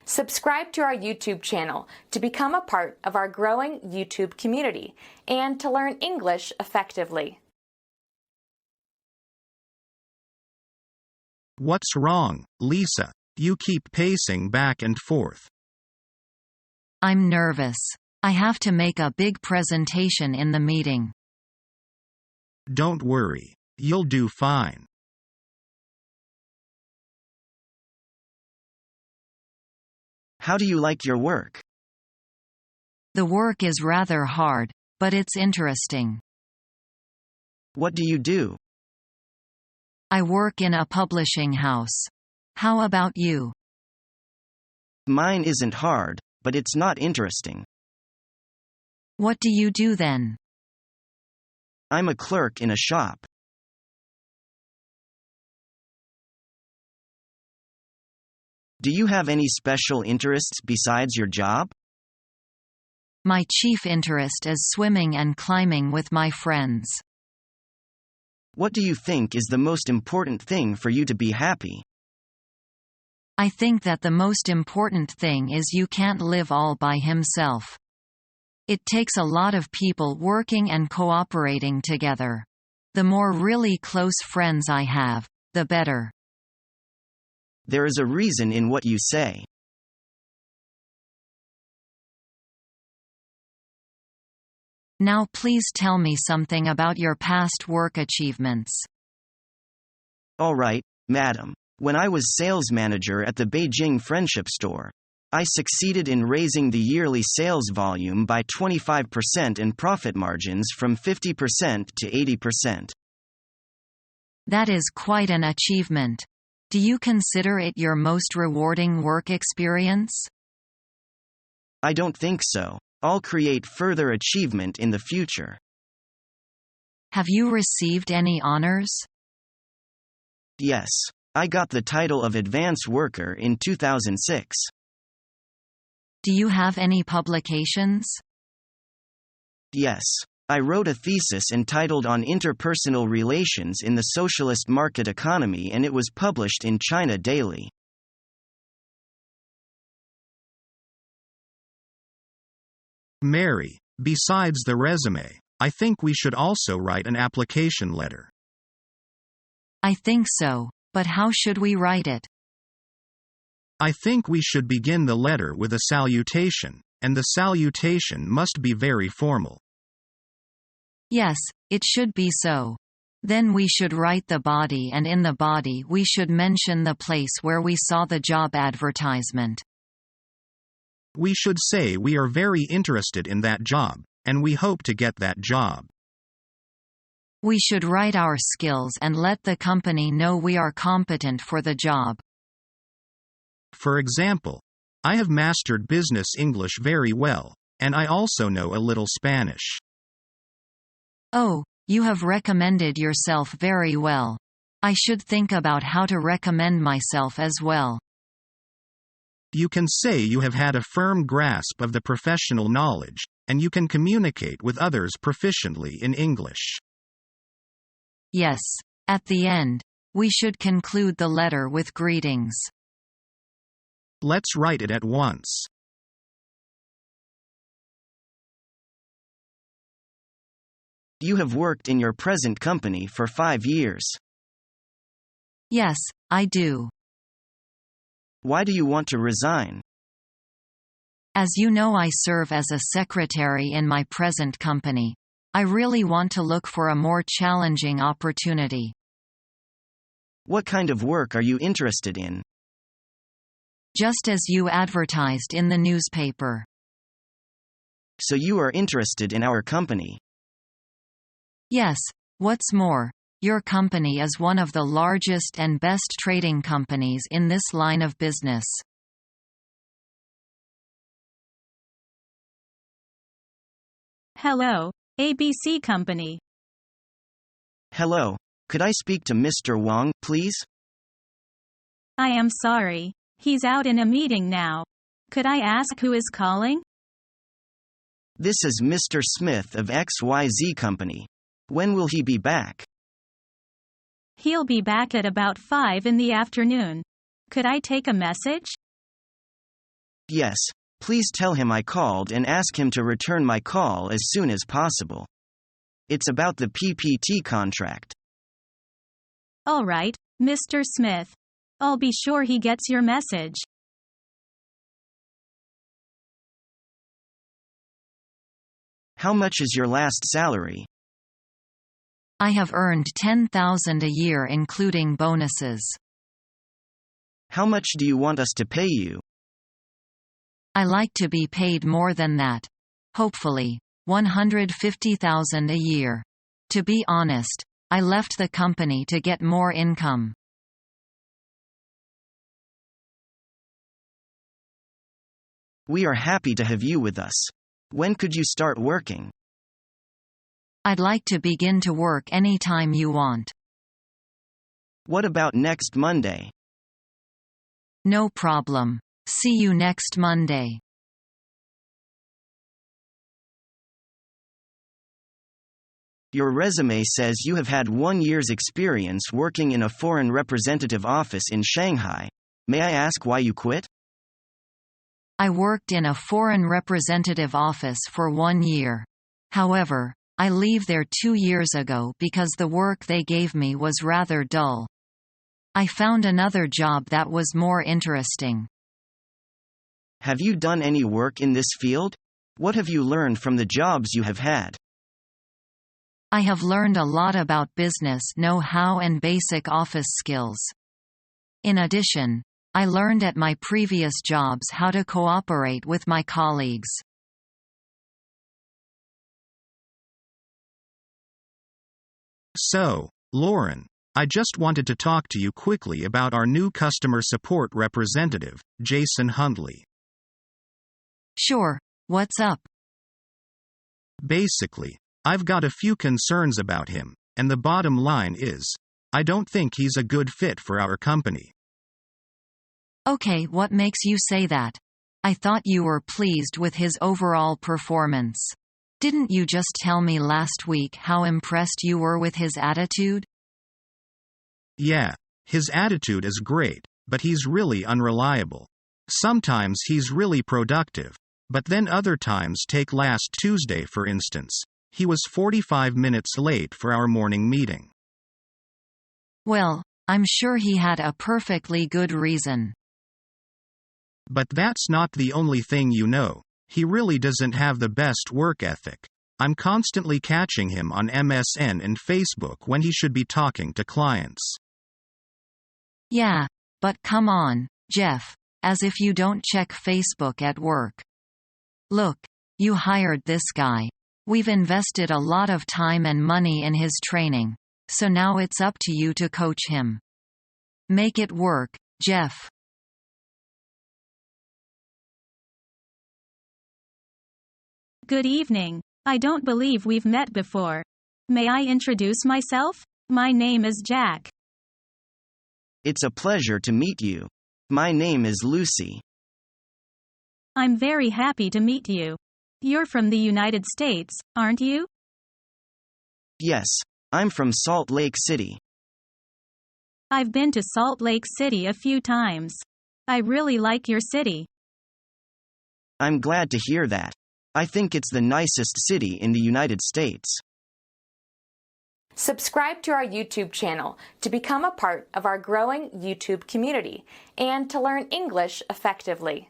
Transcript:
Subscribe to our YouTube channel to become a part of our growing YouTube community and to learn English effectively. What's wrong, Lisa? You keep pacing back and forth. I'm nervous. I have to make a big presentation in the meeting. Don't worry. You'll do fine. How do you like your work? The work is rather hard, but it's interesting. What do you do? I work in a publishing house. How about you? Mine isn't hard, but it's not interesting. What do you do then? I'm a clerk in a shop. Do you have any special interests besides your job? My chief interest is swimming and climbing with my friends. What do you think is the most important thing for you to be happy? I think that the most important thing is you can't live all by himself. It takes a lot of people working and cooperating together. The more really close friends I have, the better. There is a reason in what you say. Now please tell me something about your past work achievements. All right, madam. When I was sales manager at the Beijing Friendship Store, I succeeded in raising the yearly sales volume by 25% and profit margins from 50% to 80%. That is quite an achievement. Do you consider it your most rewarding work experience? I don't think so. I'll create further achievement in the future. Have you received any honors? Yes. I got the title of Advanced Worker in 2006. Do you have any publications? Yes. I wrote a thesis entitled On Interpersonal Relations in the Socialist Market Economy, and it was published in China Daily. Mary, besides the resume, I think we should also write an application letter. I think so, but how should we write it? I think we should begin the letter with a salutation, and the salutation must be very formal. Yes, it should be so. Then we should write the body, and in the body we should mention the place where we saw the job advertisement. We should say we are very interested in that job, and we hope to get that job. We should write our skills and let the company know we are competent for the job. For example, I have mastered business English very well, and I also know a little Spanish. Oh, you have recommended yourself very well. I should think about how to recommend myself as well. You can say you have had a firm grasp of the professional knowledge, and you can communicate with others proficiently in English. Yes. At the end, we should conclude the letter with greetings. Let's write it at once. You have worked in your present company for 5 years. Yes, I do. Why do you want to resign? As you know, I serve as a secretary in my present company. I really want to look for a more challenging opportunity. What kind of work are you interested in? Just as you advertised in the newspaper. So you are interested in our company? Yes, what's more, your company is one of the largest and best trading companies in this line of business. Hello, ABC Company. Hello, could I speak to Mr. Wang, please? I am sorry, he's out in a meeting now. Could I ask who is calling? This is Mr. Smith of XYZ Company. When will he be back? He'll be back at about 5 in the afternoon. Could I take a message? Yes, please tell him I called and ask him to return my call as soon as possible. It's about the PPT contract. All right, Mr. Smith. I'll be sure he gets your message. How much is your last salary? I have earned $10,000 a year including bonuses. How much do you want us to pay you? I like to be paid more than that. Hopefully, $150,000 a year. To be honest, I left the company to get more income. We are happy to have you with us. When could you start working? I'd like to begin to work anytime you want. What about next Monday? No problem. See you next Monday. Your resume says you have had 1 year's experience working in a foreign representative office in Shanghai. May I ask why you quit? I worked in a foreign representative office for 1 year. However, I leave there 2 years ago because the work they gave me was rather dull. I found another job that was more interesting. Have you done any work in this field? What have you learned from the jobs you have had? I have learned a lot about business know-how and basic office skills. In addition, I learned at my previous jobs how to cooperate with my colleagues. So, Lauren, I just wanted to talk to you quickly about our new customer support representative, Jason Hundley. Sure, what's up? Basically, I've got a few concerns about him, and the bottom line is, I don't think he's a good fit for our company. Okay, what makes you say that? I thought you were pleased with his overall performance. Didn't you just tell me last week how impressed you were with his attitude? Yeah, his attitude is great, but he's really unreliable. Sometimes he's really productive, but then other times, take last Tuesday for instance, he was 45 minutes late for our morning meeting. Well, I'm sure he had a perfectly good reason. But that's not the only thing you know. He really doesn't have the best work ethic. I'm constantly catching him on MSN and Facebook when he should be talking to clients. Yeah, but come on, Jeff, as if you don't check Facebook at work. Look, you hired this guy. We've invested a lot of time and money in his training, so now it's up to you to coach him. Make it work, Jeff. Good evening. I don't believe we've met before. May I introduce myself? My name is Jack. It's a pleasure to meet you. My name is Lucy. I'm very happy to meet you. You're from the United States, aren't you? Yes, I'm from Salt Lake City. I've been to Salt Lake City a few times. I really like your city. I'm glad to hear that. I think it's the nicest city in the United States. Subscribe to our YouTube channel to become a part of our growing YouTube community and to learn English effectively.